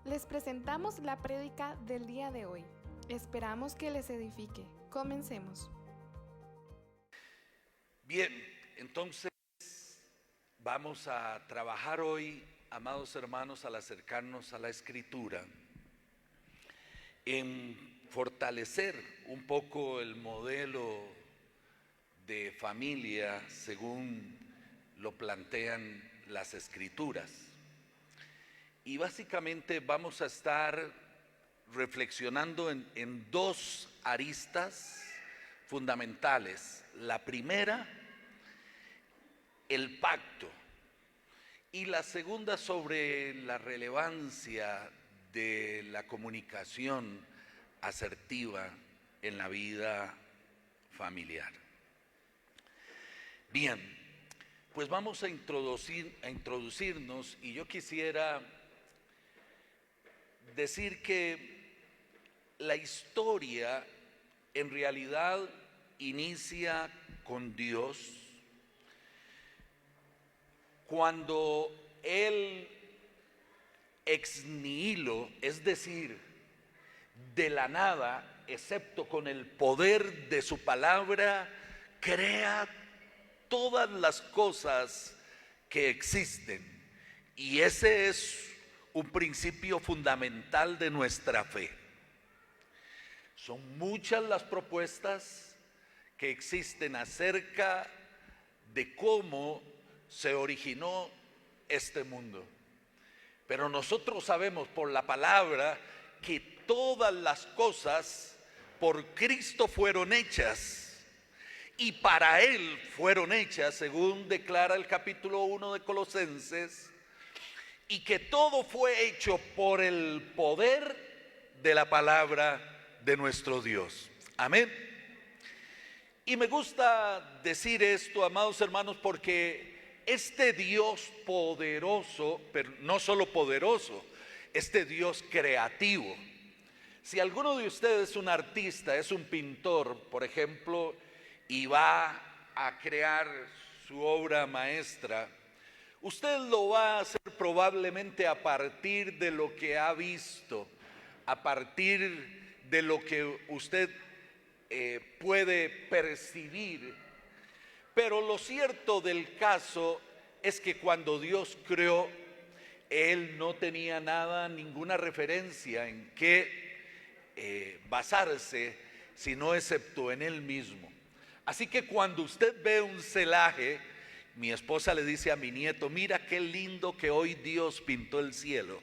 Les presentamos la prédica del día de hoy. Esperamos que les edifique. Comencemos. Bien, entonces vamos a trabajar hoy, amados hermanos, al acercarnos a la Escritura, en fortalecer un poco el modelo de familia según lo plantean las Escrituras. Y básicamente vamos a estar reflexionando en dos aristas fundamentales. La primera, el pacto, y la segunda sobre la relevancia de la comunicación asertiva en la vida familiar. Bien, pues vamos a introducirnos, y yo quisiera decir que la historia en realidad inicia con Dios cuando Él ex nihilo, es decir, de la nada, excepto con el poder de su palabra, crea todas las cosas que existen. Y ese es un principio fundamental de nuestra fe. Son muchas las propuestas que existen acerca de cómo se originó este mundo. Pero nosotros sabemos por la palabra que todas las cosas por Cristo fueron hechas y para Él fueron hechas, según declara el capítulo 1 de Colosenses, y que todo fue hecho por el poder de la palabra de nuestro Dios. Amén. Y me gusta decir esto, amados hermanos, porque este Dios poderoso, pero no solo poderoso, este Dios creativo. Si alguno de ustedes es un artista, es un pintor, por ejemplo, y va a crear su obra maestra, usted lo va a hacer probablemente a partir de lo que ha visto, a partir de lo que usted puede percibir. Pero lo cierto del caso es que cuando Dios creó, Él no tenía nada, ninguna referencia en qué basarse, sino excepto en Él mismo. Así que cuando usted ve un celaje, mi esposa le dice a mi nieto: mira qué lindo que hoy Dios pintó el cielo.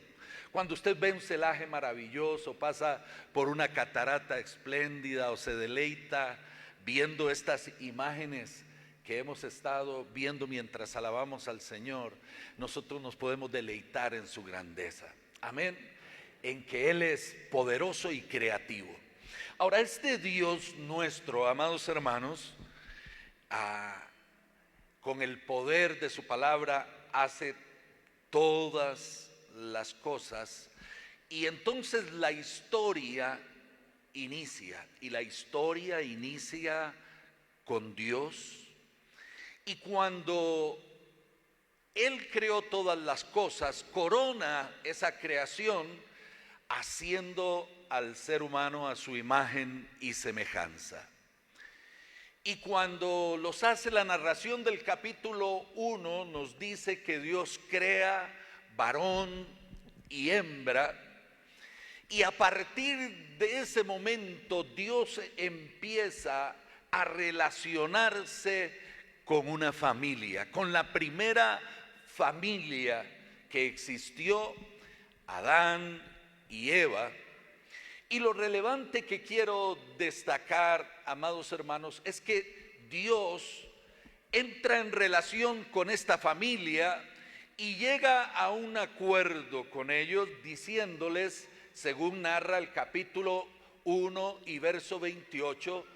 Cuando usted ve un celaje maravilloso, pasa por una catarata espléndida o se deleita viendo estas imágenes que hemos estado viendo mientras alabamos al Señor, nosotros nos podemos deleitar en su grandeza. Amén. En que Él es poderoso y creativo. Ahora, este Dios nuestro, amados hermanos, con el poder de su palabra hace todas las cosas, y entonces la historia inicia, y la historia inicia con Dios. Y cuando Él creó todas las cosas, corona esa creación haciendo al ser humano a su imagen y semejanza. Y cuando los hace, la narración del capítulo 1 nos dice que Dios crea varón y hembra, y a partir de ese momento Dios empieza a relacionarse con una familia, con la primera familia que existió, Adán y Eva. Y lo relevante que quiero destacar, amados hermanos, es que Dios entra en relación con esta familia y llega a un acuerdo con ellos, diciéndoles, según narra el capítulo 1 y verso 28,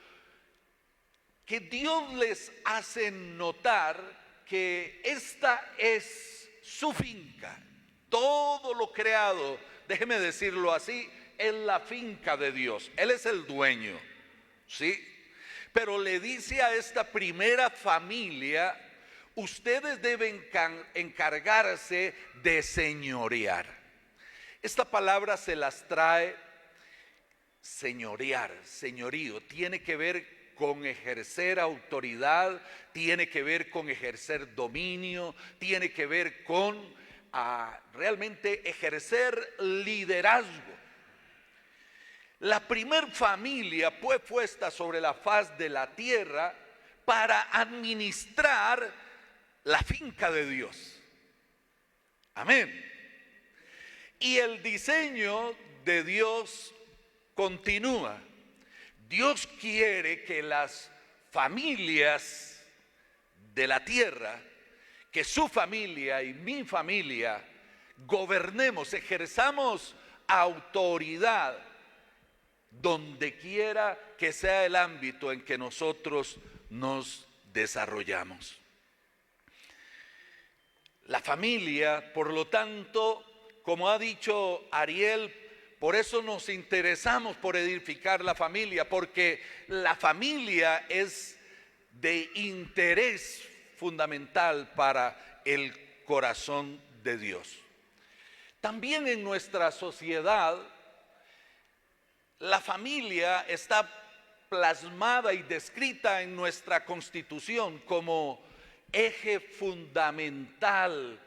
que Dios les hace notar que esta es su finca. Todo lo creado, déjeme decirlo así, es la finca de Dios. Él es el dueño, ¿sí? Pero le dice a esta primera familia: ustedes deben encargarse de señorear. Esta palabra se las trae señorear, señorío. Tiene que ver con ejercer autoridad, tiene que ver con ejercer dominio, tiene que ver con realmente ejercer liderazgo. La primer familia fue puesta sobre la faz de la tierra para administrar la finca de Dios. Amén. Y el diseño de Dios continúa. Dios quiere que las familias de la tierra, que su familia y mi familia, gobernemos, ejerzamos autoridad donde quiera que sea el ámbito en que nosotros nos desarrollamos. La familia, por lo tanto, como ha dicho Ariel, por eso nos interesamos por edificar la familia, porque la familia es de interés fundamental para el corazón de Dios. También en nuestra sociedad, la familia está plasmada y descrita en nuestra Constitución como eje fundamental,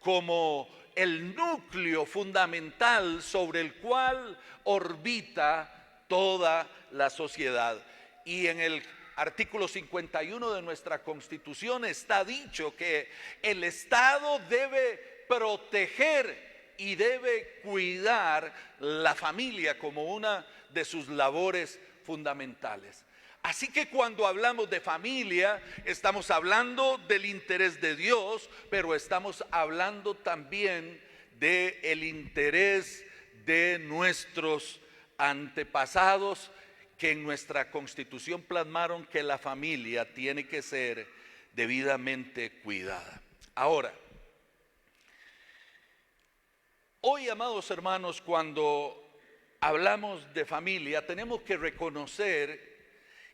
como el núcleo fundamental sobre el cual orbita toda la sociedad. Y en el artículo 51 de nuestra Constitución está dicho que el Estado debe proteger y debe cuidar la familia como una de sus labores fundamentales. Así que cuando hablamos de familia, estamos hablando del interés de Dios, pero estamos hablando también del interés de nuestros antepasados, que en nuestra Constitución plasmaron que la familia tiene que ser debidamente cuidada. Ahora, hoy, amados hermanos, cuando hablamos de familia, tenemos que reconocer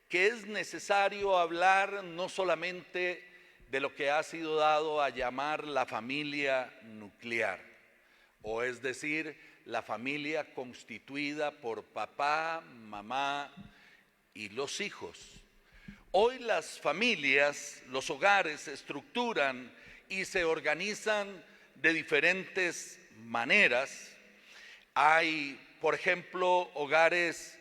que es necesario hablar no solamente de lo que ha sido dado a llamar la familia nuclear, o es decir, la familia constituida por papá, mamá y los hijos. Hoy las familias, los hogares se estructuran y se organizan de diferentes maneras. Hay, por ejemplo, hogares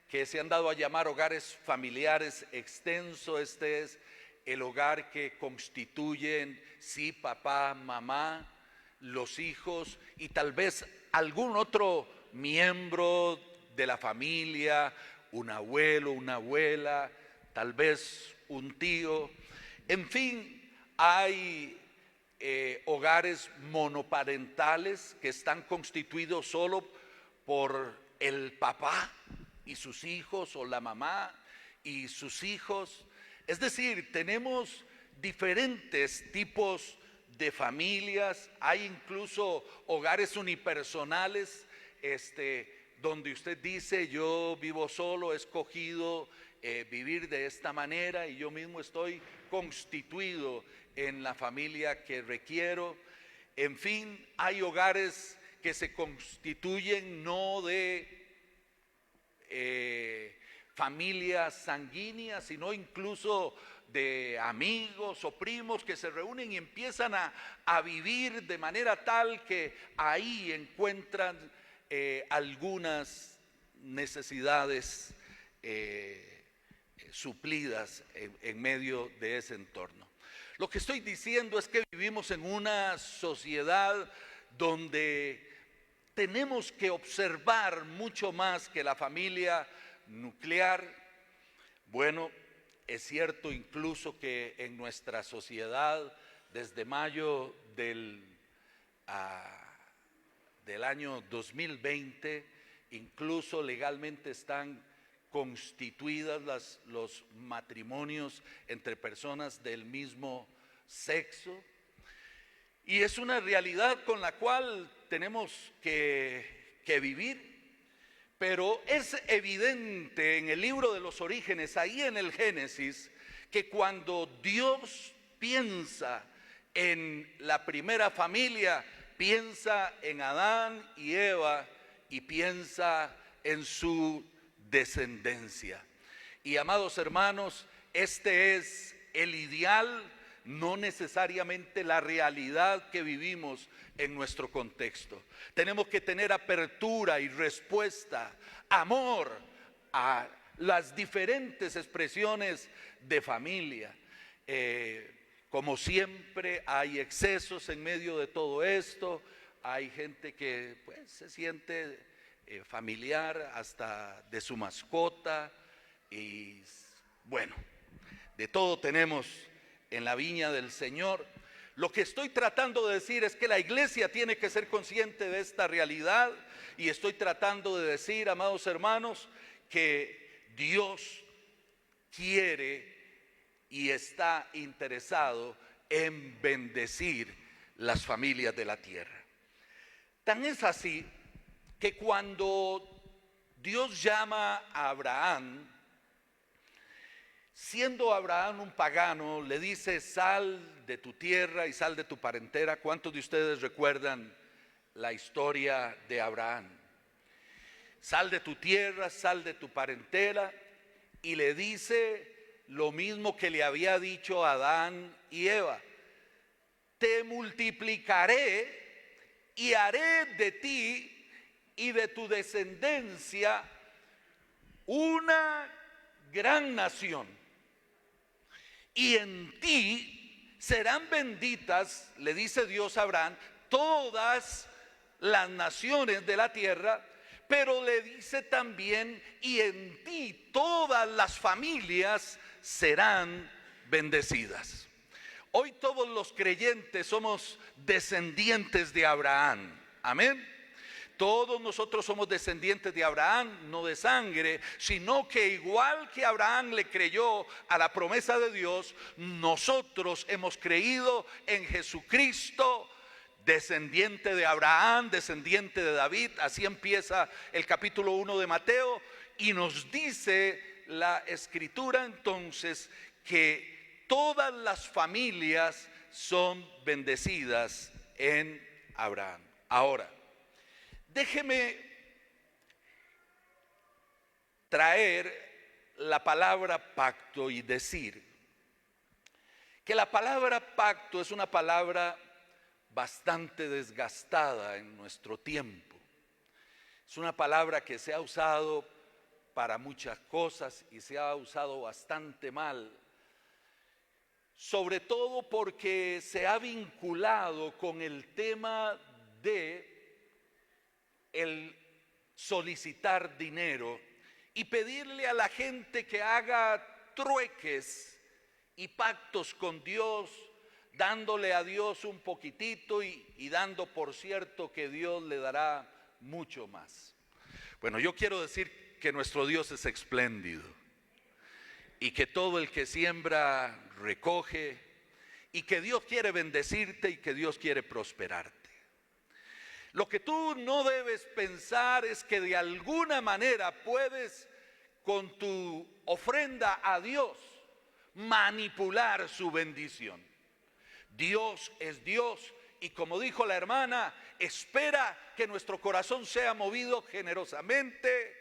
que se han dado a llamar hogares familiares extensos. Este es el hogar que constituyen, sí, papá, mamá, los hijos y tal vez algún otro miembro de la familia, un abuelo, una abuela, tal vez un tío. En fin, hay hogares monoparentales que están constituidos solo por el papá y sus hijos, o la mamá y sus hijos. Es decir, tenemos diferentes tipos de familias. Hay incluso hogares unipersonales, donde usted dice: yo vivo solo, he escogido vivir de esta manera y yo mismo estoy constituido en la familia que requiero. En fin, hay hogares que se constituyen no de familia sanguínea, sino incluso de amigos o primos que se reúnen y empiezan a vivir de manera tal que ahí encuentran algunas necesidades suplidas en medio de ese entorno. Lo que estoy diciendo es que vivimos en una sociedad donde tenemos que observar mucho más que la familia nuclear. Bueno, es cierto incluso que en nuestra sociedad, desde mayo del año 2020, incluso legalmente están constituidas los matrimonios entre personas del mismo sexo. Y es una realidad con la cual tenemos que vivir. Pero es evidente en el libro de los Orígenes, ahí en el Génesis, que cuando Dios piensa en la primera familia, piensa en Adán y Eva y piensa en su descendencia. Y amados hermanos, este es el ideal, no necesariamente la realidad que vivimos en nuestro contexto. Tenemos que tener apertura y respuesta, amor a las diferentes expresiones de familia. Como siempre hay excesos en medio de todo esto. Hay gente que pues se siente familiar hasta de su mascota. Y bueno, de todo tenemos en la viña del Señor. Lo que estoy tratando de decir es que la iglesia tiene que ser consciente de esta realidad, y estoy tratando de decir, amados hermanos, que Dios quiere y está interesado en bendecir las familias de la tierra. Tan es así que cuando Dios llama a Abraham, siendo Abraham un pagano, le dice: sal de tu tierra y sal de tu parentela. ¿Cuántos de ustedes recuerdan la historia de Abraham? Sal de tu tierra, sal de tu parentela, y le dice lo mismo que le había dicho a Adán y Eva: te multiplicaré y haré de ti y de tu descendencia una gran nación, y en ti serán benditas, le dice Dios a Abraham, todas las naciones de la tierra. Pero le dice también: y en ti todas las familias serán bendecidas. Hoy todos los creyentes somos descendientes de Abraham. Amén. Todos nosotros somos descendientes de Abraham, no de sangre, sino que igual que Abraham le creyó a la promesa de Dios, nosotros hemos creído en Jesucristo, descendiente de Abraham, descendiente de David. Así empieza el capítulo 1 de Mateo, y nos dice la escritura entonces que todas las familias son bendecidas en Abraham. Ahora, déjeme traer la palabra pacto y decir que la palabra pacto es una palabra bastante desgastada en nuestro tiempo. Es una palabra que se ha usado para muchas cosas y se ha usado bastante mal, sobre todo porque se ha vinculado con el tema de el solicitar dinero y pedirle a la gente que haga trueques y pactos con Dios, dándole a Dios un poquitito y dando por cierto que Dios le dará mucho más. Bueno, yo quiero decir que nuestro Dios es espléndido, y que todo el que siembra recoge, y que Dios quiere bendecirte y que Dios quiere prosperarte. Lo que tú no debes pensar es que de alguna manera puedes, con tu ofrenda a Dios, manipular su bendición. Dios es Dios, y como dijo la hermana, espera que nuestro corazón sea movido generosamente,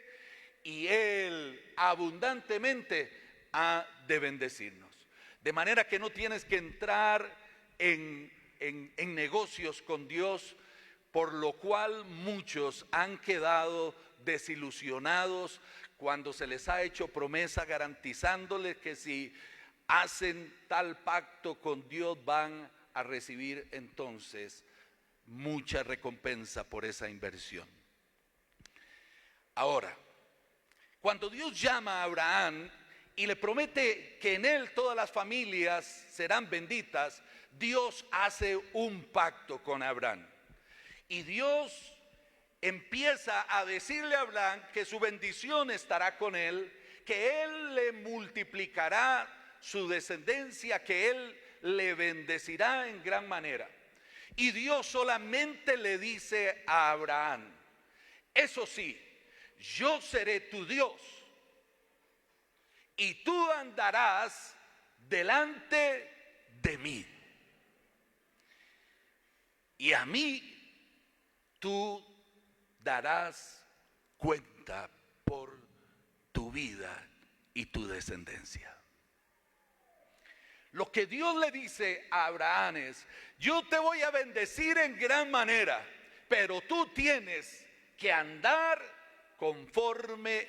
y Él abundantemente ha de bendecirnos. De manera que no tienes que entrar en negocios con Dios, por lo cual muchos han quedado desilusionados cuando se les ha hecho promesa garantizándoles que si hacen tal pacto con Dios van a recibir entonces mucha recompensa por esa inversión. Ahora, cuando Dios llama a Abraham y le promete que en él todas las familias serán benditas, Dios hace un pacto con Abraham. Y Dios empieza a decirle a Abraham que su bendición estará con él, que él le multiplicará su descendencia, que él le bendecirá en gran manera. Y Dios solamente le dice a Abraham: eso sí, yo seré tu Dios, y tú andarás delante de mí. Y a mí tú darás cuenta por tu vida y tu descendencia. Lo que Dios le dice a Abraham es: yo te voy a bendecir en gran manera, pero tú tienes que andar conforme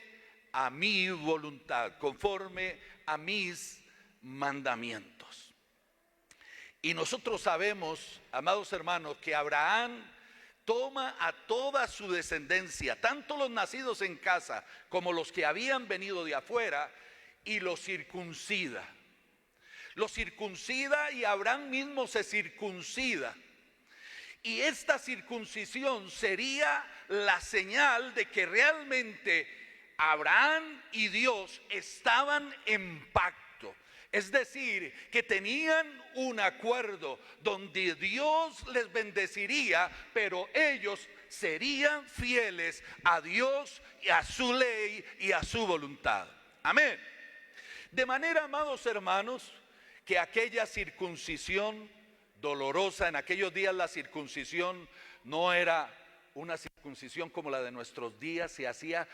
a mi voluntad, conforme a mis mandamientos. Y nosotros sabemos, amados hermanos, que Abraham toma a toda su descendencia, tanto los nacidos en casa como los que habían venido de afuera, y los circuncida. Los circuncida y Abraham mismo se circuncida. Y esta circuncisión sería la señal de que realmente Abraham y Dios estaban en pacto. Es decir, que tenían un acuerdo donde Dios les bendeciría, pero ellos serían fieles a Dios y a su ley y a su voluntad. Amén. De manera, amados hermanos, que aquella circuncisión dolorosa, en aquellos días la circuncisión no era una circuncisión como la de nuestros días, se hacía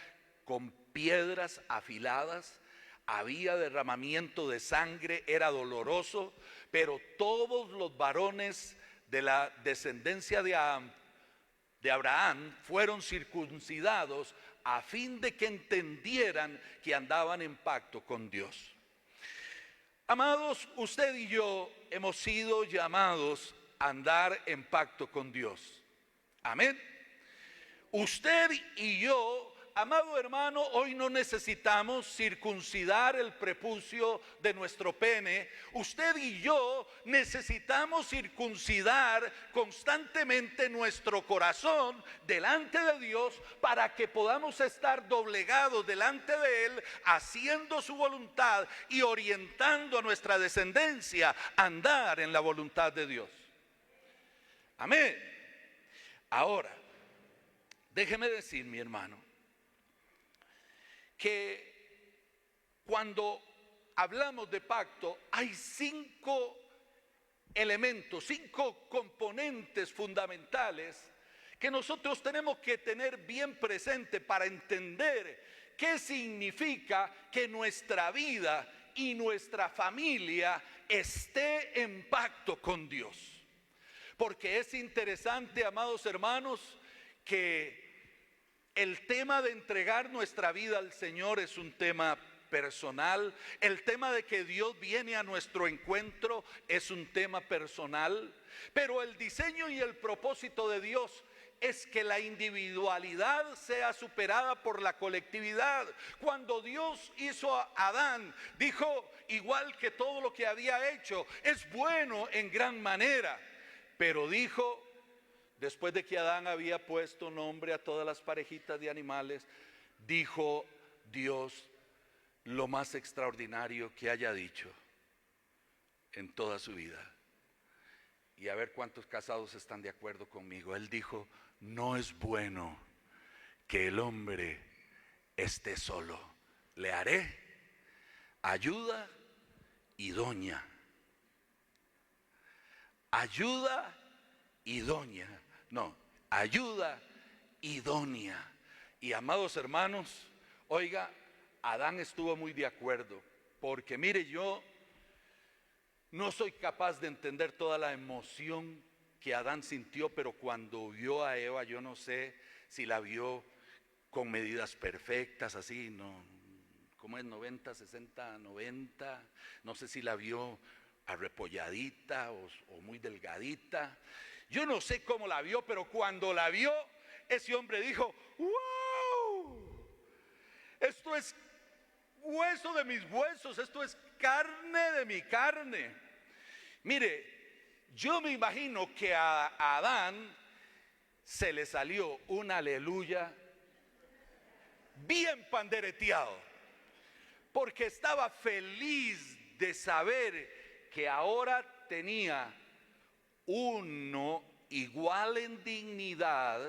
con piedras afiladas, había derramamiento de sangre, era doloroso, pero todos los varones de la descendencia de Abraham fueron circuncidados a fin de que entendieran que andaban en pacto con Dios. Amados, usted y yo hemos sido llamados a andar en pacto con Dios. Amén. Usted y yo, amado hermano, hoy no necesitamos circuncidar el prepucio de nuestro pene. Usted y yo necesitamos circuncidar constantemente nuestro corazón delante de Dios para que podamos estar doblegados delante de Él, haciendo su voluntad y orientando a nuestra descendencia a andar en la voluntad de Dios. Amén. Ahora, déjeme decir, mi hermano, que cuando hablamos de pacto hay 5 elementos, 5 componentes fundamentales que nosotros tenemos que tener bien presente para entender qué significa que nuestra vida y nuestra familia esté en pacto con Dios. Porque es interesante, amados hermanos, que el tema de entregar nuestra vida al Señor es un tema personal. El tema de que Dios viene a nuestro encuentro es un tema personal. Pero el diseño y el propósito de Dios es que la individualidad sea superada por la colectividad. Cuando Dios hizo a Adán, dijo, igual que todo lo que había hecho, es bueno en gran manera. Pero dijo, después de que Adán había puesto nombre a todas las parejitas de animales, dijo Dios lo más extraordinario que haya dicho en toda su vida. Y a ver cuántos casados están de acuerdo conmigo. Él dijo, no es bueno que el hombre esté solo. Le haré ayuda idónea. Ayuda idónea. No, ayuda idónea. Y amados hermanos, oiga, Adán estuvo muy de acuerdo, porque mire, yo no soy capaz de entender toda la emoción que Adán sintió, pero cuando vio a Eva, yo no sé si la vio con medidas perfectas, así, no, ¿cómo es? 90, 60, 90, no sé si la vio arrepolladita o muy delgadita. Yo no sé cómo la vio, pero cuando la vio, ese hombre dijo, ¡wow! Esto es hueso de mis huesos, esto es carne de mi carne. Mire, yo me imagino que a Adán se le salió un aleluya bien pandereteado, porque estaba feliz de saber que ahora tenía uno igual en dignidad,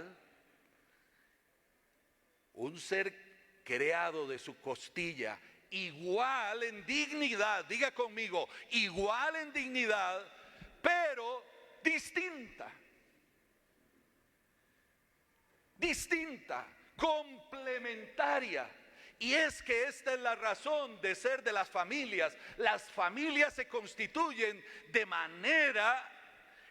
un ser creado de su costilla, igual en dignidad, diga conmigo, igual en dignidad, pero distinta. distinta, complementaria. Y es que esta es la razón de ser de las familias. Las familias se constituyen de manera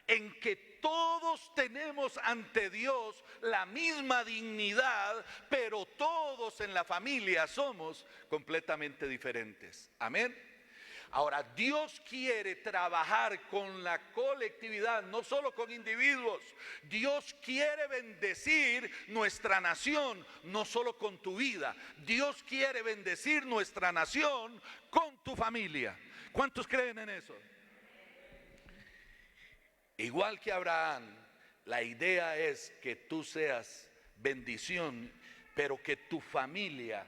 en que todos tenemos ante Dios la misma dignidad, pero todos en la familia somos completamente diferentes. Amén. Ahora, Dios quiere trabajar con la colectividad, no solo con individuos. Dios quiere bendecir nuestra nación, no solo con tu vida. Dios quiere bendecir nuestra nación con tu familia. ¿Cuántos creen en eso? Igual que Abraham, la idea es que tú seas bendición, pero que tu familia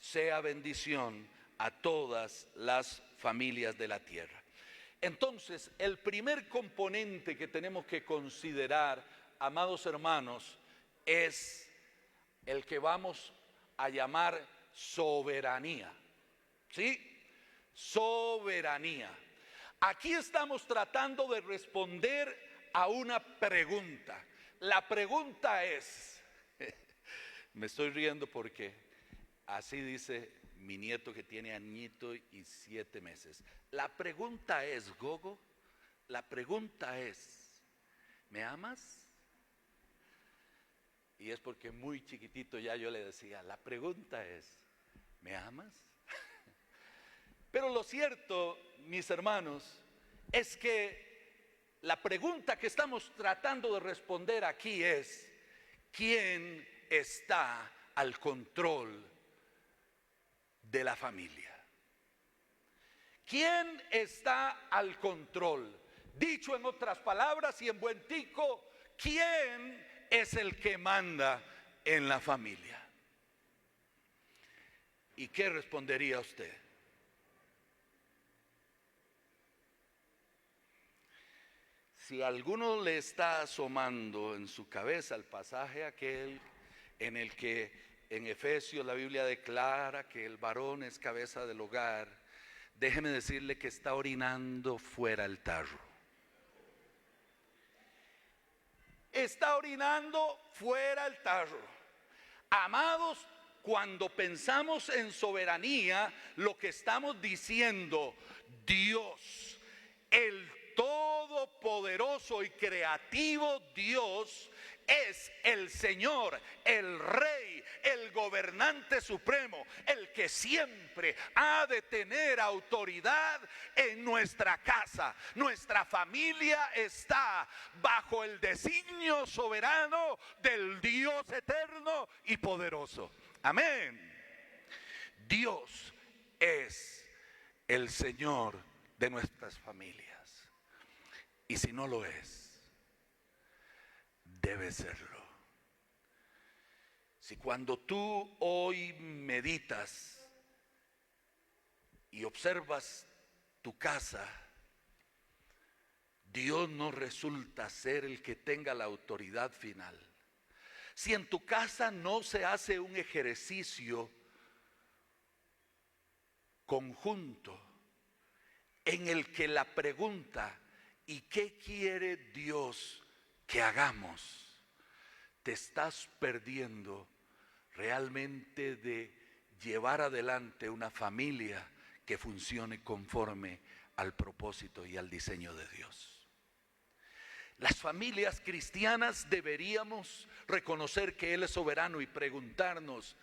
sea bendición a todas las familias de la tierra. Entonces, el primer componente que tenemos que considerar, amados hermanos, es el que vamos a llamar soberanía. ¿Sí? Soberanía. Aquí estamos tratando de responder a una pregunta. La pregunta es, me estoy riendo porque así dice mi nieto que tiene añito y 7 meses. La pregunta es, Gogo, la pregunta es, ¿me amas? Y es porque muy chiquitito ya yo le decía, la pregunta es, ¿me amas? Pero lo cierto, mis hermanos, es que la pregunta que estamos tratando de responder aquí es, ¿quién está al control de la familia? ¿Quién está al control? Dicho en otras palabras y en buen tico, ¿quién es el que manda en la familia? ¿Y qué respondería usted? Si a alguno le está asomando en su cabeza el pasaje aquel en el que en Efesios la Biblia declara que el varón es cabeza del hogar, déjeme decirle que está orinando fuera el tarro. Está orinando fuera el tarro. Amados, cuando pensamos en soberanía, lo que estamos diciendo, Dios, el todopoderoso y creativo Dios, es el Señor, el Rey, el gobernante supremo, el que siempre ha de tener autoridad en nuestra casa. Nuestra familia está bajo el designio soberano del Dios eterno y poderoso. Amén. Dios es el Señor de nuestras familias. Y si no lo es, debe serlo. Si cuando tú hoy meditas y observas tu casa, Dios no resulta ser el que tenga la autoridad final. Si en tu casa no se hace un ejercicio conjunto en el que la pregunta, ¿y qué quiere Dios que hagamos?, te estás perdiendo realmente de llevar adelante una familia que funcione conforme al propósito y al diseño de Dios. Las familias cristianas deberíamos reconocer que Él es soberano y preguntarnos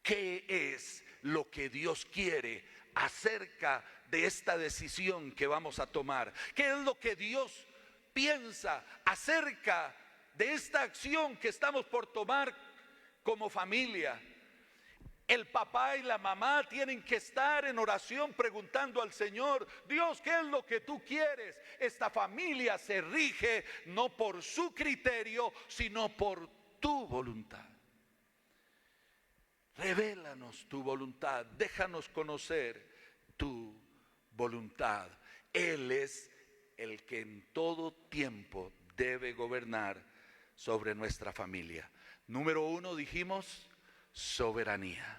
qué es lo que Dios quiere acerca de esta decisión que vamos a tomar. ¿Qué es lo que Dios piensa acerca de esta acción que estamos por tomar como familia? El papá y la mamá tienen que estar en oración preguntando al Señor, Dios, ¿qué es lo que tú quieres? Esta familia se rige no por su criterio, sino por tu voluntad. Revélanos tu voluntad, déjanos conocer tu voluntad. Él es el que en todo tiempo debe gobernar sobre nuestra familia. Número 1 dijimos, soberanía.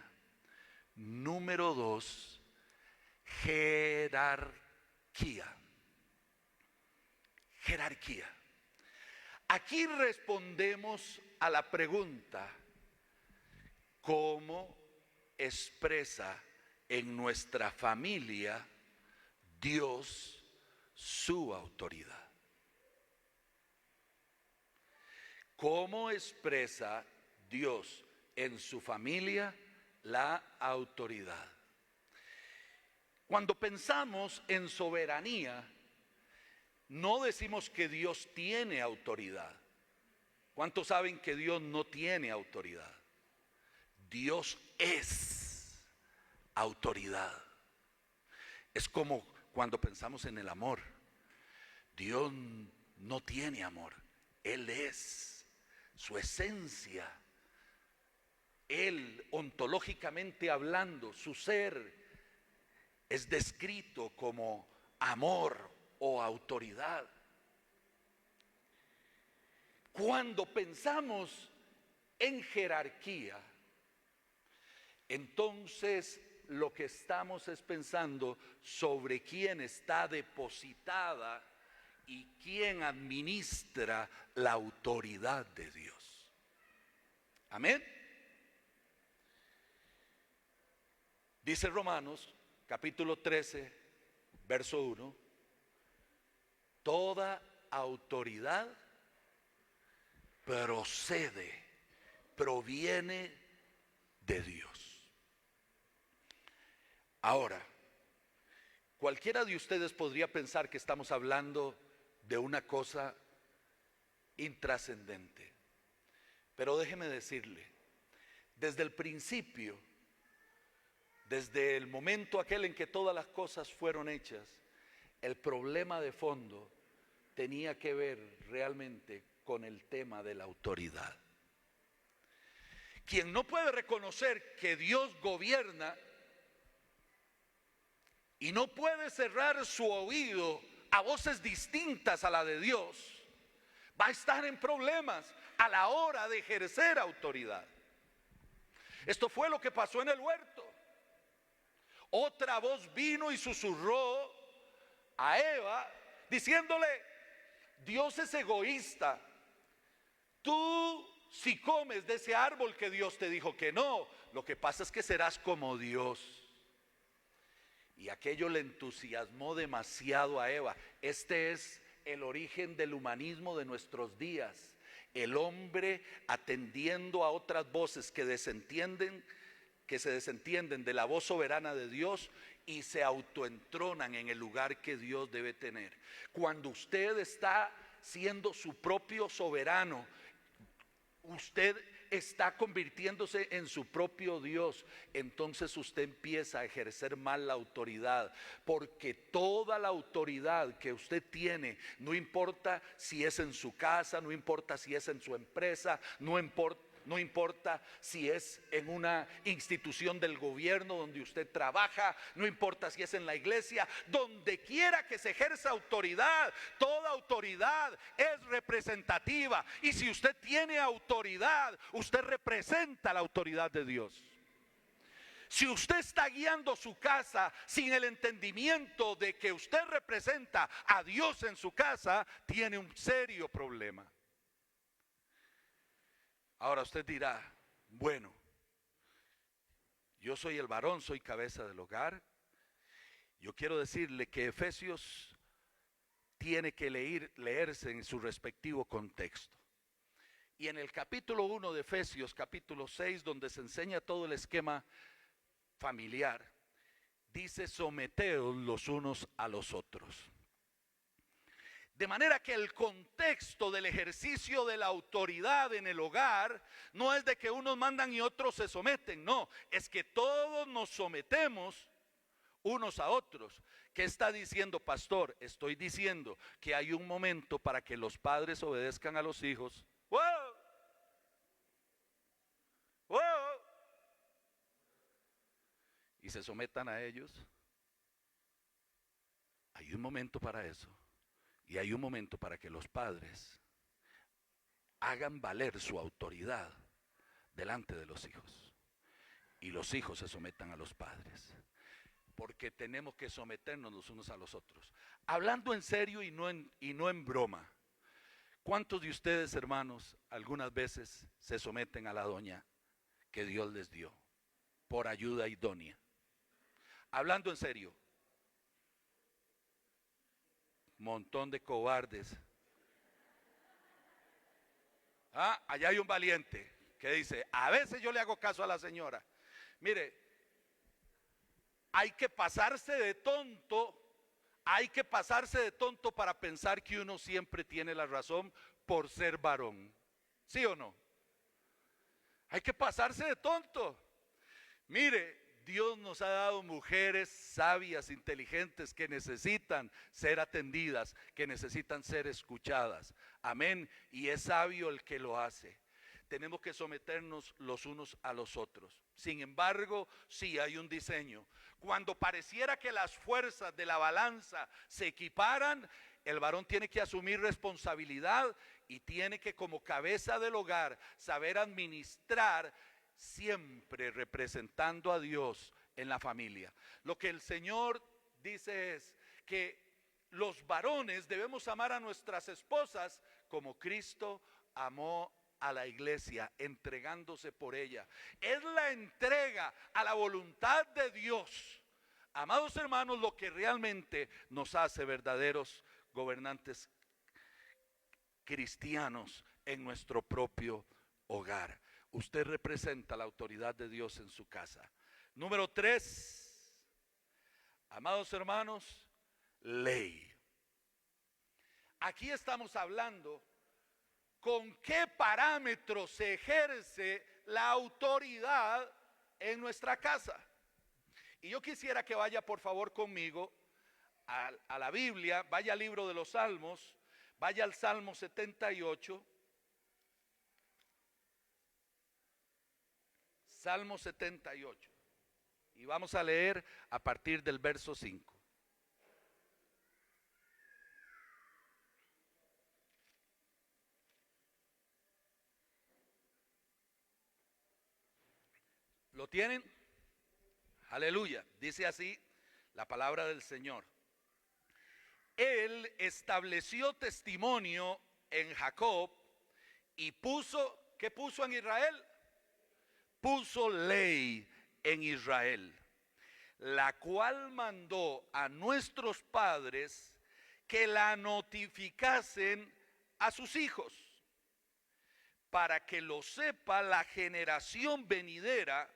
Número 2, jerarquía. Jerarquía. Aquí respondemos a la pregunta: ¿cómo expresa en nuestra familia Dios su autoridad? ¿Cómo expresa Dios en su familia la autoridad? Cuando pensamos en soberanía, no decimos que Dios tiene autoridad. ¿Cuántos saben que Dios no tiene autoridad? Dios es autoridad. Es como cuando pensamos en el amor. Dios no tiene amor, Él es su esencia. Él, ontológicamente hablando, su ser es descrito como amor o autoridad. Cuando pensamos en jerarquía, entonces lo que estamos es pensando sobre quién está depositada y quién administra la autoridad de Dios. Amén. Dice Romanos capítulo 13, verso 1: toda autoridad proviene de Dios. Ahora, cualquiera de ustedes podría pensar que estamos hablando de una cosa intrascendente, pero déjeme decirle, desde el principio, desde el momento aquel en que todas las cosas fueron hechas, el problema de fondo tenía que ver realmente con el tema de la autoridad. Quien no puede reconocer que Dios gobierna y no puede cerrar su oído a voces distintas a la de Dios, va a estar en problemas a la hora de ejercer autoridad. Esto fue lo que pasó en el huerto. Otra voz vino y susurró a Eva diciéndole: Dios es egoísta. Tú, si comes de ese árbol que Dios te dijo que no, lo que pasa es que serás como Dios. Y aquello le entusiasmó demasiado a Eva. Este es el origen del humanismo de nuestros días. El hombre atendiendo a otras voces que se desentienden de la voz soberana de Dios y se autoentronan en el lugar que Dios debe tener. Cuando usted está siendo su propio soberano, usted está convirtiéndose en su propio Dios. Entonces usted empieza a ejercer mal la autoridad, porque toda la autoridad que usted tiene, no importa si es en su casa, no importa si es en su empresa, no importa si es en una institución del gobierno donde usted trabaja, no importa si es en la iglesia, donde quiera que se ejerza autoridad, toda autoridad es representativa. Y si usted tiene autoridad, usted representa la autoridad de Dios. Si usted está guiando su casa sin el entendimiento de que usted representa a Dios en su casa, tiene un serio problema. Ahora usted dirá: bueno, yo soy el varón, soy cabeza del hogar. Yo quiero decirle que Efesios tiene que leerse en su respectivo contexto. Y en el capítulo 1 de Efesios, capítulo 6, donde se enseña todo el esquema familiar, dice: someteos los unos a los otros. De manera que el contexto del ejercicio de la autoridad en el hogar no es de que unos mandan y otros se someten, no, es que todos nos sometemos unos a otros. ¿Qué está diciendo, pastor? Estoy diciendo que hay un momento para que los padres obedezcan a los hijos. ¡Wow! ¡Wow! Y se sometan a ellos. Hay un momento para eso. Y hay un momento para que los padres hagan valer su autoridad delante de los hijos. Y los hijos se sometan a los padres. Porque tenemos que someternos los unos a los otros. Hablando en serio y no en broma. ¿Cuántos de ustedes, hermanos, algunas veces se someten a la doña que Dios les dio por ayuda idónea? Hablando en serio, montón de cobardes. Ah, allá hay un valiente que dice, a veces yo le hago caso a la señora. Mire, hay que pasarse de tonto. Hay que pasarse de tonto para pensar que uno siempre tiene la razón por ser varón. ¿Sí o no? Hay que pasarse de tonto. Mire, Dios nos ha dado mujeres sabias, inteligentes, que necesitan ser atendidas, que necesitan ser escuchadas. Amén. Y es sabio el que lo hace. Tenemos que someternos los unos a los otros. Sin embargo, sí hay un diseño. Cuando pareciera que las fuerzas de la balanza se equiparan, el varón tiene que asumir responsabilidad y tiene que, como cabeza del hogar, saber administrar, siempre representando a Dios en la familia. Lo que el Señor dice es que los varones debemos amar a nuestras esposas como Cristo amó a la iglesia, entregándose por ella. Es la entrega a la voluntad de Dios, amados hermanos, lo que realmente nos hace verdaderos gobernantes cristianos en nuestro propio hogar. Usted representa la autoridad de Dios en su casa. Número 3, amados hermanos, ley. Aquí estamos hablando con qué parámetros se ejerce la autoridad en nuestra casa. Y yo quisiera que vaya por favor conmigo a la Biblia, vaya al libro de los Salmos, vaya al Salmo 78. Salmo 78. Y vamos a leer a partir del verso 5. ¿Lo tienen? Aleluya. Dice así la palabra del Señor. Él estableció testimonio en Jacob y puso, ¿qué puso en Israel? Puso ley en Israel, la cual mandó a nuestros padres que la notificasen a sus hijos, para que lo sepa la generación venidera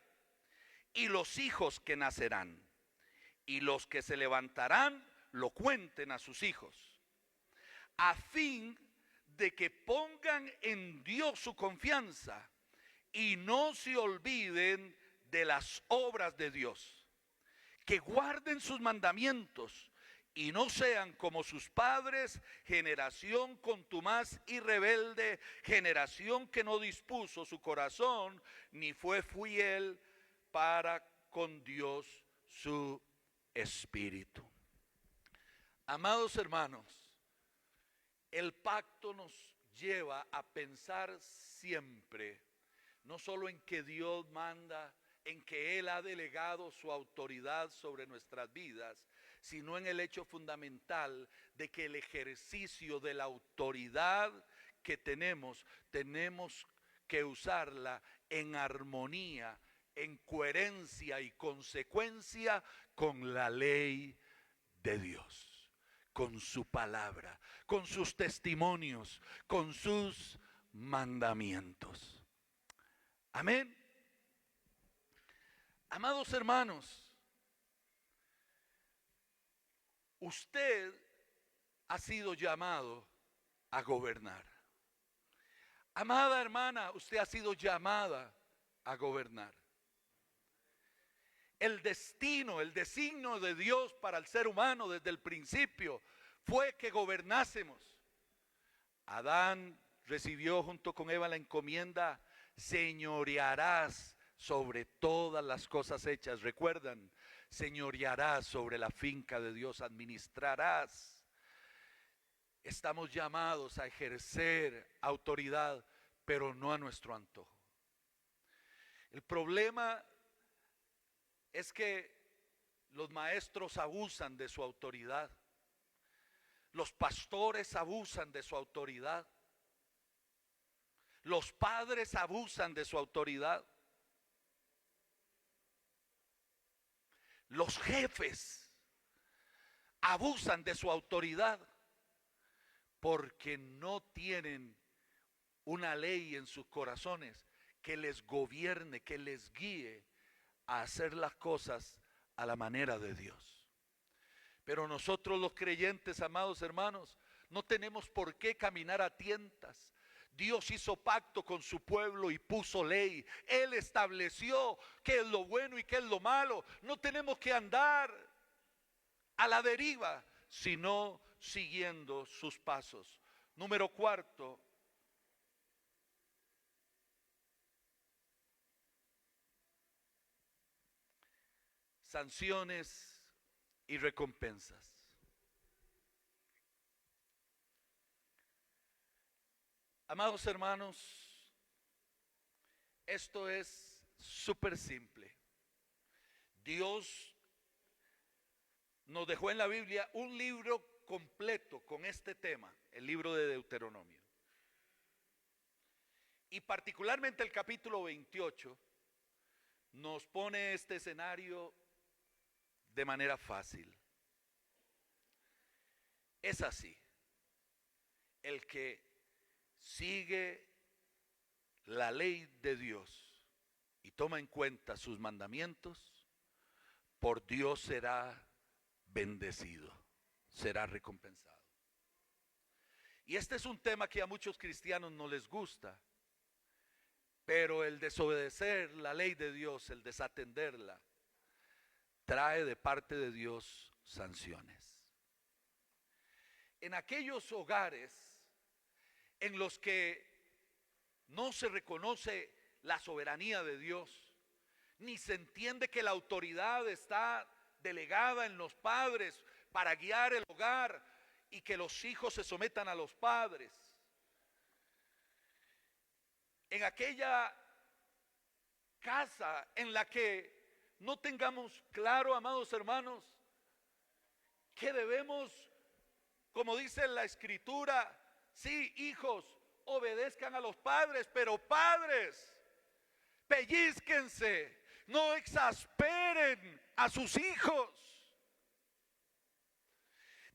y los hijos que nacerán, y los que se levantarán lo cuenten a sus hijos, a fin de que pongan en Dios su confianza y no se olviden de las obras de Dios, que guarden sus mandamientos y no sean como sus padres, generación contumaz y rebelde, generación que no dispuso su corazón ni fue fiel para con Dios su espíritu. Amados hermanos, el pacto nos lleva a pensar siempre no solo en que Dios manda, en que Él ha delegado su autoridad sobre nuestras vidas, sino en el hecho fundamental de que el ejercicio de la autoridad que tenemos que usarla en armonía, en coherencia y consecuencia con la ley de Dios, con su palabra, con sus testimonios, con sus mandamientos. Amén. Amados hermanos, usted ha sido llamado a gobernar. Amada hermana, usted ha sido llamada a gobernar. El destino, el designio de Dios para el ser humano desde el principio fue que gobernásemos. Adán recibió junto con Eva la encomienda: señorearás sobre todas las cosas hechas. Recuerdan, señorearás sobre la finca de Dios, administrarás. Estamos llamados a ejercer autoridad, pero no a nuestro antojo. El problema es que los maestros abusan de su autoridad, los pastores abusan de su autoridad, Los padres abusan de su autoridad. Los jefes abusan de su autoridad porque no tienen una ley en sus corazones que les gobierne, que les guíe a hacer las cosas a la manera de Dios. Pero nosotros los creyentes, amados hermanos, no tenemos por qué caminar a tientas. Dios hizo pacto con su pueblo y puso ley. Él estableció qué es lo bueno y qué es lo malo. No tenemos que andar a la deriva, sino siguiendo sus pasos. Número 4. Sanciones y recompensas. Amados hermanos, esto es súper simple. Dios nos dejó en la Biblia un libro completo con este tema, el libro de Deuteronomio. Y particularmente el capítulo 28 nos pone este escenario de manera fácil. Es así: el que sigue la ley de Dios y toma en cuenta sus mandamientos, por Dios será bendecido, será recompensado. Y este es un tema que a muchos cristianos no les gusta, pero el desobedecer la ley de Dios, el desatenderla, trae de parte de Dios sanciones. En aquellos hogares en los que no se reconoce la soberanía de Dios, ni se entiende que la autoridad está delegada en los padres para guiar el hogar y que los hijos se sometan a los padres. En aquella casa en la que no tengamos claro, amados hermanos, que debemos, como dice la Escritura, sí, hijos, obedezcan a los padres, pero padres, pellízquense, no exasperen a sus hijos.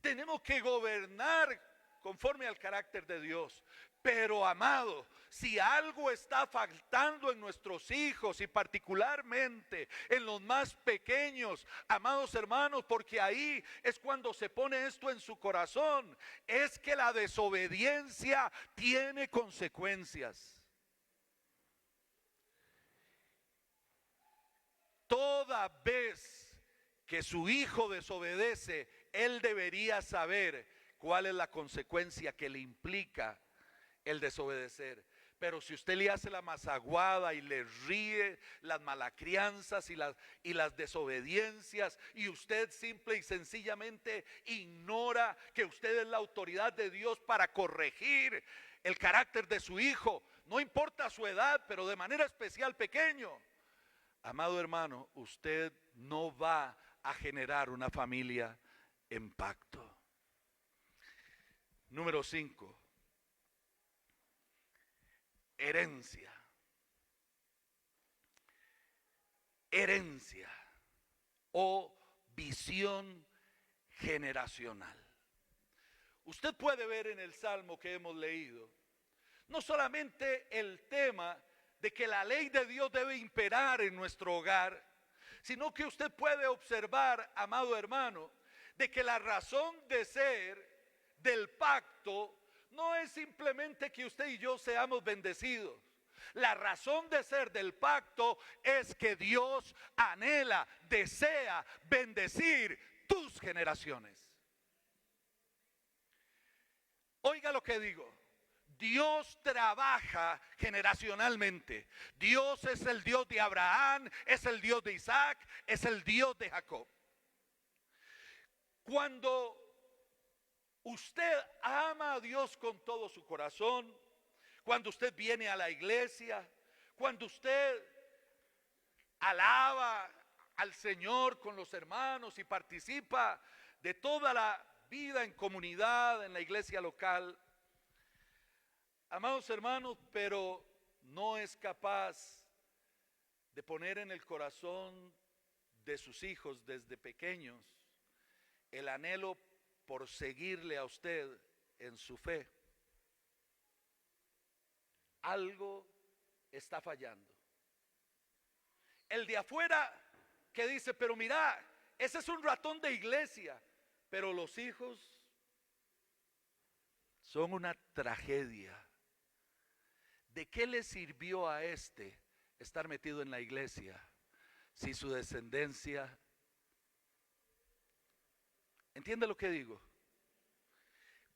Tenemos que gobernar conforme al carácter de Dios. Pero amado, si algo está faltando en nuestros hijos y particularmente en los más pequeños, amados hermanos, porque ahí es cuando se pone esto en su corazón, es que la desobediencia tiene consecuencias. Toda vez que su hijo desobedece, él debería saber cuál es la consecuencia que le implica el desobedecer. Pero si usted le hace la mazaguada y le ríe las malacrianzas y las desobediencias, y usted simple y sencillamente ignora que usted es la autoridad de Dios para corregir el carácter de su hijo, no importa su edad, pero de manera especial pequeño, amado hermano, usted no va a generar una familia en pacto. Número 5. Herencia. Herencia o visión generacional. Usted puede ver en el Salmo que hemos leído, no solamente el tema de que la ley de Dios debe imperar en nuestro hogar, sino que usted puede observar, amado hermano, de que la razón de ser del pacto no es simplemente que usted y yo seamos bendecidos. La razón de ser del pacto es que Dios anhela, desea bendecir tus generaciones. Oiga lo que digo. Dios trabaja generacionalmente. Dios es el Dios de Abraham, es el Dios de Isaac, es el Dios de Jacob. Cuando usted ama a Dios con todo su corazón, cuando usted viene a la iglesia, cuando usted alaba al Señor con los hermanos y participa de toda la vida en comunidad, en la iglesia local, Amados hermanos, pero no es capaz de poner en el corazón de sus hijos desde pequeños el anhelo por seguirle a usted en su fe, algo está fallando. El de afuera que dice, pero mira, ese es un ratón de iglesia, pero los hijos son una tragedia. ¿De qué le sirvió a este estar metido en la iglesia si su descendencia... ¿Entiende lo que digo?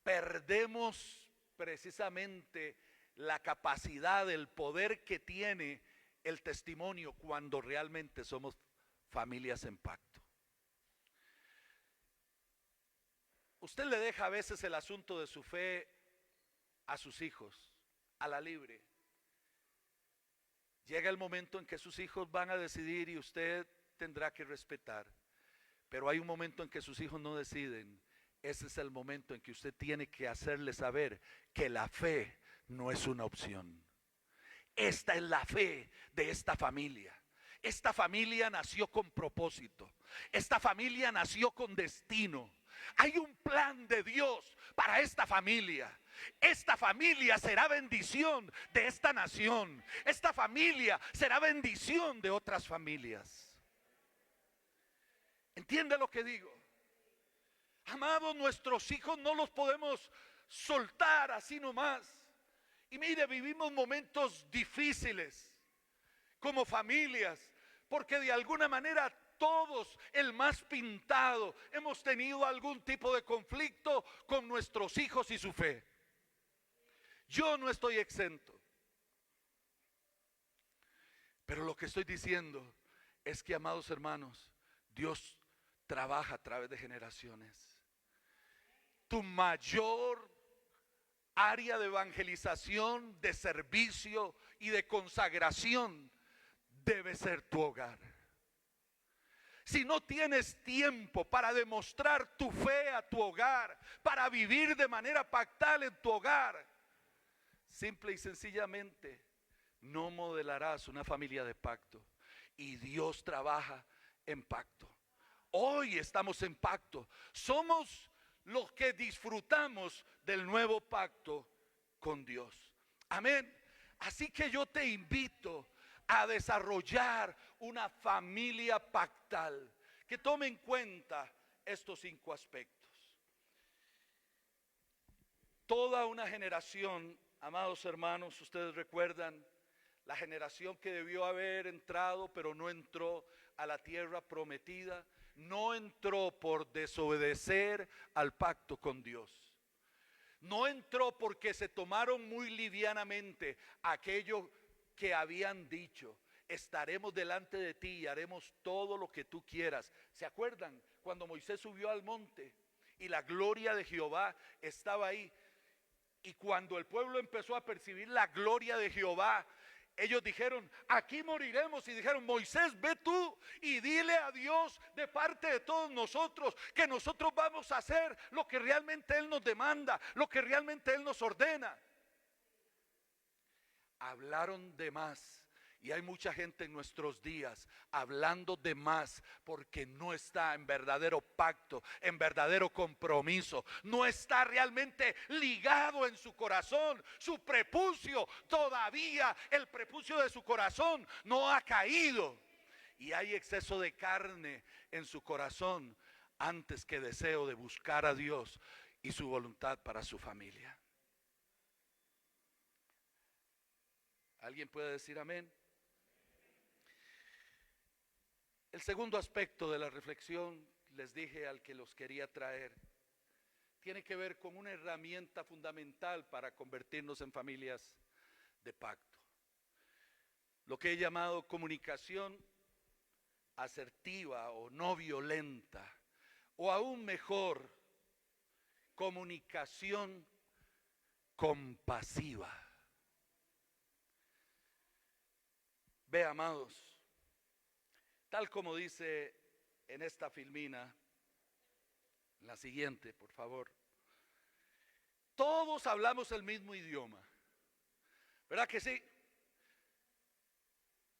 Perdemos precisamente la capacidad, el poder que tiene el testimonio cuando realmente somos familias en pacto. Usted le deja a veces el asunto de su fe a sus hijos, a la libre. Llega el momento en que sus hijos van a decidir y usted tendrá que respetar. Pero hay un momento en que sus hijos no deciden. Ese es el momento en que usted tiene que hacerle saber que la fe no es una opción. Esta es la fe de esta familia. Esta familia nació con propósito. Esta familia nació con destino. Hay un plan de Dios para esta familia. Esta familia será bendición de esta nación. Esta familia será bendición de otras familias. ¿Entiende lo que digo? Amados, nuestros hijos no los podemos soltar así nomás. Y mire, vivimos momentos difíciles como familias, porque de alguna manera todos, el más pintado, hemos tenido algún tipo de conflicto con nuestros hijos y su fe. Yo no estoy exento. Pero lo que estoy diciendo es que, amados hermanos, Dios trabaja a través de generaciones. Tu mayor área de evangelización, de servicio y de consagración debe ser tu hogar. Si no tienes tiempo para demostrar tu fe a tu hogar, para vivir de manera pactal en tu hogar, simple y sencillamente no modelarás una familia de pacto. Y Dios trabaja en pacto. Hoy estamos en pacto. Somos los que disfrutamos del nuevo pacto con Dios. Amén. Así que yo te invito a desarrollar una familia pactal que tome en cuenta estos 5 aspectos. Toda una generación, amados hermanos, ustedes recuerdan la generación que debió haber entrado pero no entró a la tierra prometida, no entró por desobedecer al pacto con Dios. No entró porque se tomaron muy livianamente aquello que habían dicho: estaremos delante de ti y haremos todo lo que tú quieras. ¿Se acuerdan cuando Moisés subió al monte y la gloria de Jehová estaba ahí? Y cuando el pueblo empezó a percibir la gloria de Jehová, ellos dijeron: aquí moriremos. Y dijeron: Moisés, ve tú y dile a Dios de parte de todos nosotros que nosotros vamos a hacer lo que realmente Él nos demanda, lo que realmente Él nos ordena. Hablaron de más. Y hay mucha gente en nuestros días hablando de más porque no está en verdadero pacto, en verdadero compromiso. No está realmente ligado en su corazón. Su prepucio, todavía el prepucio de su corazón no ha caído. Y hay exceso de carne en su corazón antes que deseo de buscar a Dios y su voluntad para su familia. ¿Alguien puede decir amén? El segundo aspecto de la reflexión, les dije al que los quería traer, tiene que ver con una herramienta fundamental para convertirnos en familias de pacto. Lo que he llamado comunicación asertiva o no violenta, o aún mejor, comunicación compasiva. Ve, amados, tal como dice en esta filmina, la siguiente, por favor. Todos hablamos el mismo idioma. ¿Verdad que sí?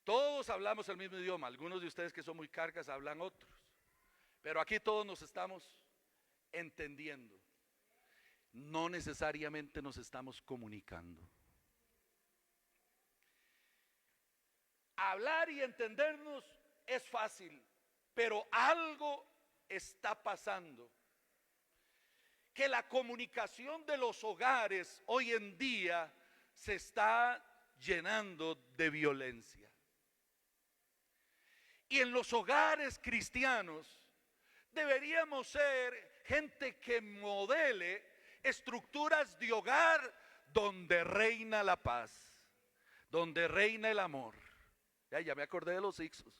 Todos hablamos el mismo idioma. Algunos de ustedes que son muy cargas hablan otros. Pero aquí todos nos estamos entendiendo. No necesariamente nos estamos comunicando. Hablar y entendernos es fácil, pero algo está pasando. Que la comunicación de los hogares hoy en día se está llenando de violencia. Y en los hogares cristianos deberíamos ser gente que modele estructuras de hogar donde reina la paz, donde reina el amor. Ya me acordé de los Ixos.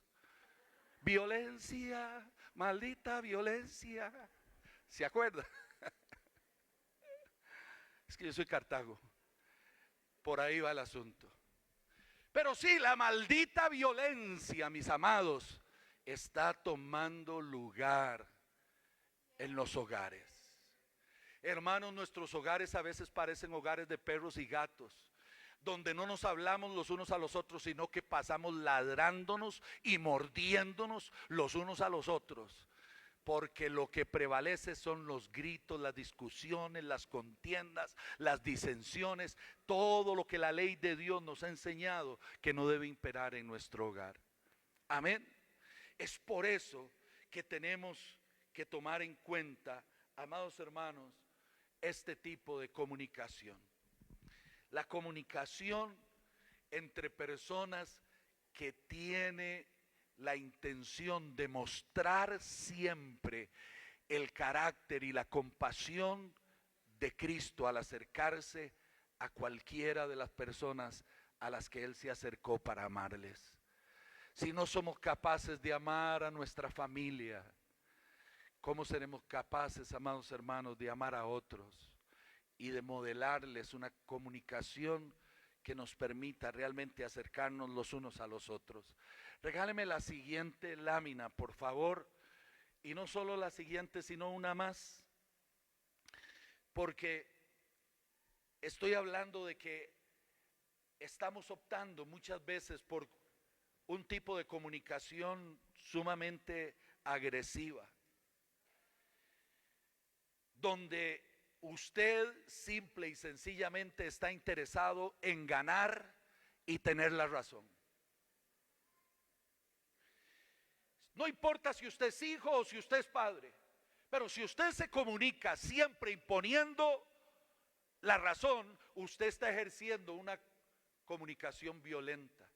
Violencia, maldita violencia. ¿Se acuerda? Es que yo soy Cartago. Por ahí va el asunto. Pero sí, la maldita violencia, mis amados, está tomando lugar en los hogares. Hermanos, nuestros hogares a veces parecen hogares de perros y gatos, donde no nos hablamos los unos a los otros, sino que pasamos ladrándonos y mordiéndonos los unos a los otros. Porque lo que prevalece son los gritos, las discusiones, las contiendas, las disensiones, todo lo que la ley de Dios nos ha enseñado que no debe imperar en nuestro hogar. Amén. Es por eso que tenemos que tomar en cuenta, amados hermanos, este tipo de comunicación. La comunicación entre personas que tiene la intención de mostrar siempre el carácter y la compasión de Cristo al acercarse a cualquiera de las personas a las que Él se acercó para amarles. Si no somos capaces de amar a nuestra familia, ¿cómo seremos capaces, amados hermanos, de amar a otros y de modelarles una comunicación que nos permita realmente acercarnos los unos a los otros? Regáleme la siguiente lámina, por favor, y no solo la siguiente, sino una más, porque estoy hablando de que estamos optando muchas veces por un tipo de comunicación sumamente agresiva, donde usted simple y sencillamente está interesado en ganar y tener la razón. No importa si usted es hijo o si usted es padre, pero si usted se comunica siempre imponiendo la razón, usted está ejerciendo una comunicación violenta.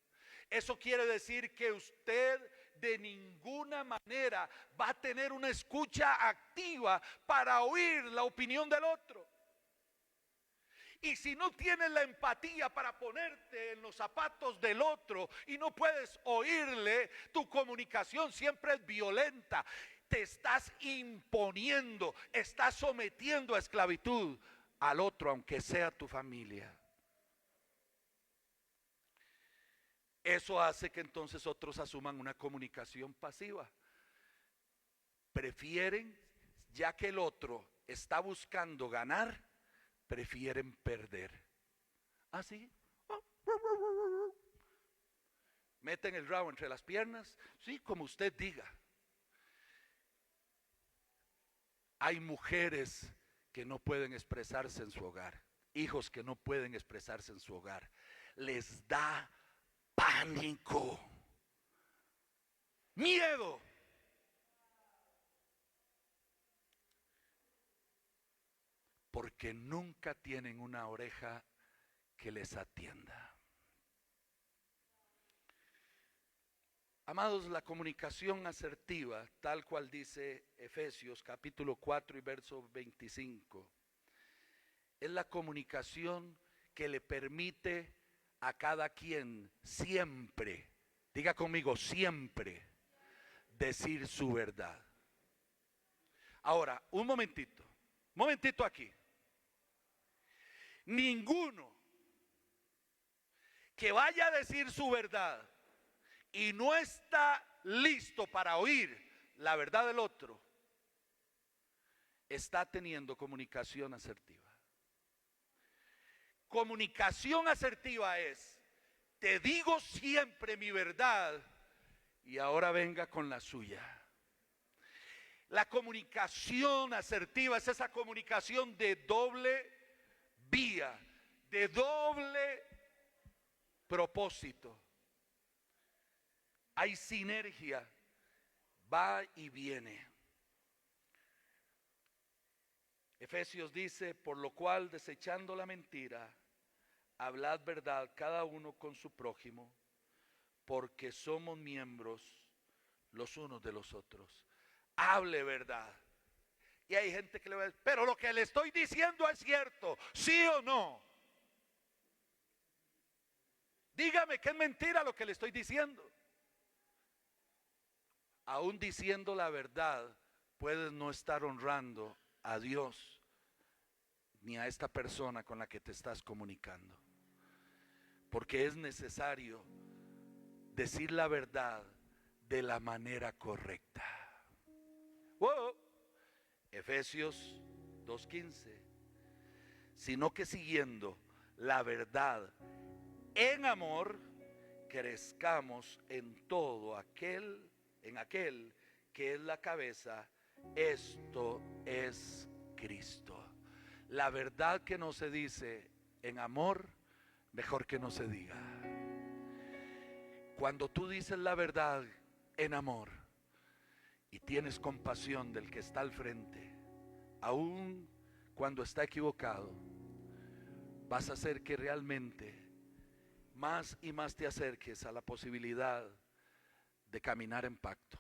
Eso quiere decir que usted de ninguna manera va a tener una escucha activa para oír la opinión del otro. Y si no tienes la empatía para ponerte en los zapatos del otro y no puedes oírle, tu comunicación siempre es violenta. Te estás imponiendo, estás sometiendo a esclavitud al otro, aunque sea tu familia. Eso hace que entonces otros asuman una comunicación pasiva. Prefieren, ya que el otro está buscando ganar, prefieren perder. ¿Así? Meten el rabo entre las piernas, sí, como usted diga. Hay mujeres que no pueden expresarse en su hogar, hijos que no pueden expresarse en su hogar. Les da pánico, miedo. Porque nunca tienen una oreja que les atienda. Amados, la comunicación asertiva, tal cual dice Efesios capítulo 4 y verso 25, es la comunicación que le permite a cada quien siempre, diga conmigo, siempre, decir su verdad. Ahora, un momentito aquí. Ninguno que vaya a decir su verdad y no está listo para oír la verdad del otro, está teniendo comunicación asertiva. Comunicación asertiva es: te digo siempre mi verdad y ahora venga con la suya. La comunicación asertiva es esa comunicación de doble vía, de doble propósito. Hay sinergia, va y viene. Efesios dice: por lo cual, desechando la mentira, hablad verdad cada uno con su prójimo, porque somos miembros los unos de los otros. Hable verdad. Y hay gente que le va a decir: pero lo que le estoy diciendo es cierto, ¿sí o no? Dígame que es mentira lo que le estoy diciendo. Aún diciendo la verdad, puedes no estar honrando a Dios ni a esta persona con la que te estás comunicando. Porque es necesario decir la verdad de la manera correcta. Wow. Efesios 2:15. Sino que siguiendo la verdad en amor, crezcamos en todo aquel, en aquel que es la cabeza, esto es Cristo. La verdad que no se dice en amor, mejor que no se diga. Cuando tú dices la verdad en amor y tienes compasión del que está al frente, aun cuando está equivocado, vas a hacer que realmente más y más te acerques a la posibilidad de caminar en pacto.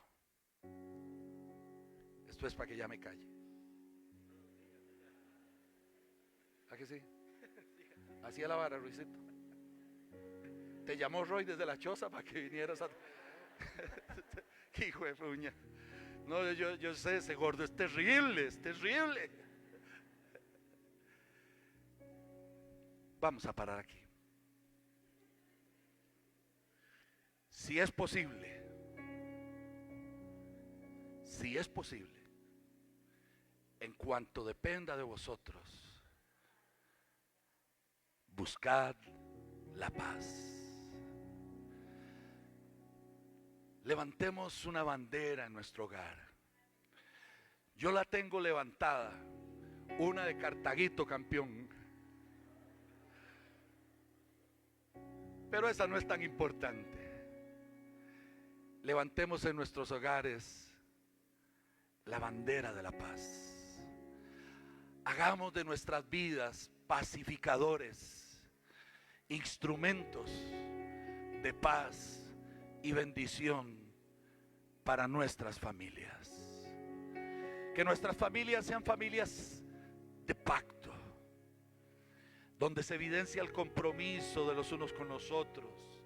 Esto es para que ya me calle. ¿A que sí? Así es la vara, Ruizito. Te llamó Roy desde la choza para que vinieras a... ¡Qué hijo de puña! No, yo sé, ese gordo es terrible, es terrible. Vamos a parar aquí. Si es posible, en cuanto dependa de vosotros, buscad la paz. Levantemos una bandera en nuestro hogar. Yo la tengo levantada, una de Cartaguito campeón, pero esa no es tan importante. Levantemos en nuestros hogares la bandera de la paz. Hagamos de nuestras vidas pacificadores, instrumentos de paz y bendición para nuestras familias. Que nuestras familias sean familias de pacto, donde se evidencia el compromiso de los unos con los otros,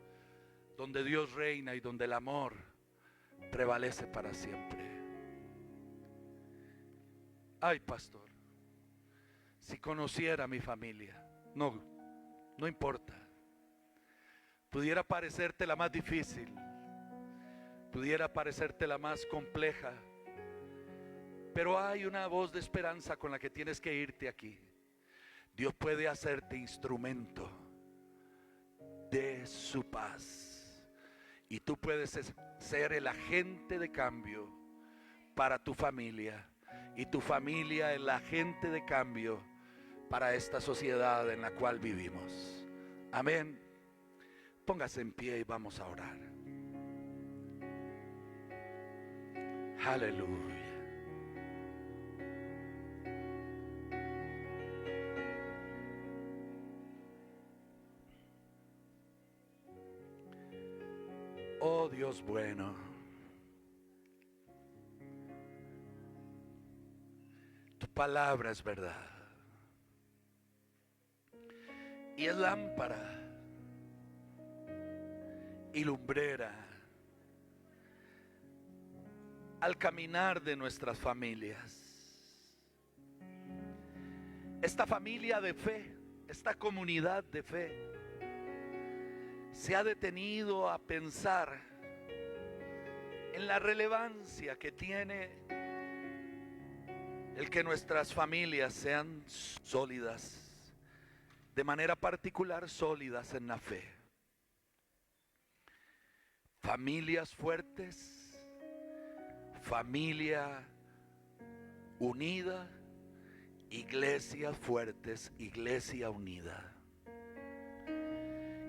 donde Dios reina y donde el amor prevalece para siempre. Ay, pastor, si conociera a mi familia, no importa. Pudiera parecerte la más difícil, pudiera parecerte la más compleja, pero hay una voz de esperanza con la que tienes que irte aquí. Dios puede hacerte instrumento de su paz. Y tú puedes ser el agente de cambio para tu familia. Y tu familia el agente de cambio para esta sociedad en la cual vivimos. Amén. Póngase en pie y vamos a orar. Aleluya. Oh Dios bueno, tu palabra es verdad y es lámpara y lumbrera al caminar de nuestras familias. Esta familia de fe, esta comunidad de fe, se ha detenido a pensar en la relevancia que tiene el que nuestras familias sean sólidas de manera particular sólidas en la fe. Familias fuertes, familia unida, iglesias fuertes, iglesia unida.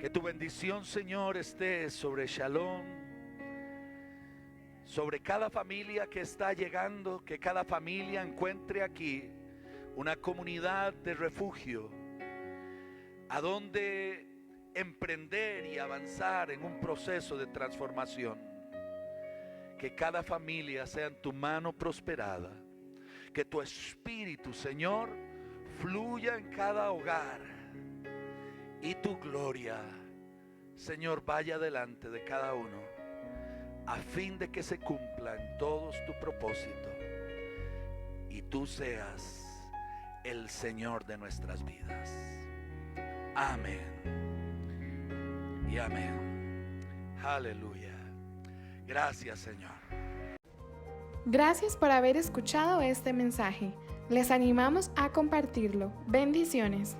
Que tu bendición, Señor, esté sobre Shalom, sobre cada familia que está llegando, que cada familia encuentre aquí una comunidad de refugio, a donde emprender y avanzar en un proceso de transformación. Que cada familia sea en tu mano prosperada, que tu espíritu, Señor, fluya en cada hogar, y tu gloria, Señor, vaya delante de cada uno, a fin de que se cumpla en todos tu propósito, y tú seas el Señor de nuestras vidas. Amén y amén. Aleluya. Gracias, Señor. Gracias por haber escuchado este mensaje. Les animamos a compartirlo. Bendiciones.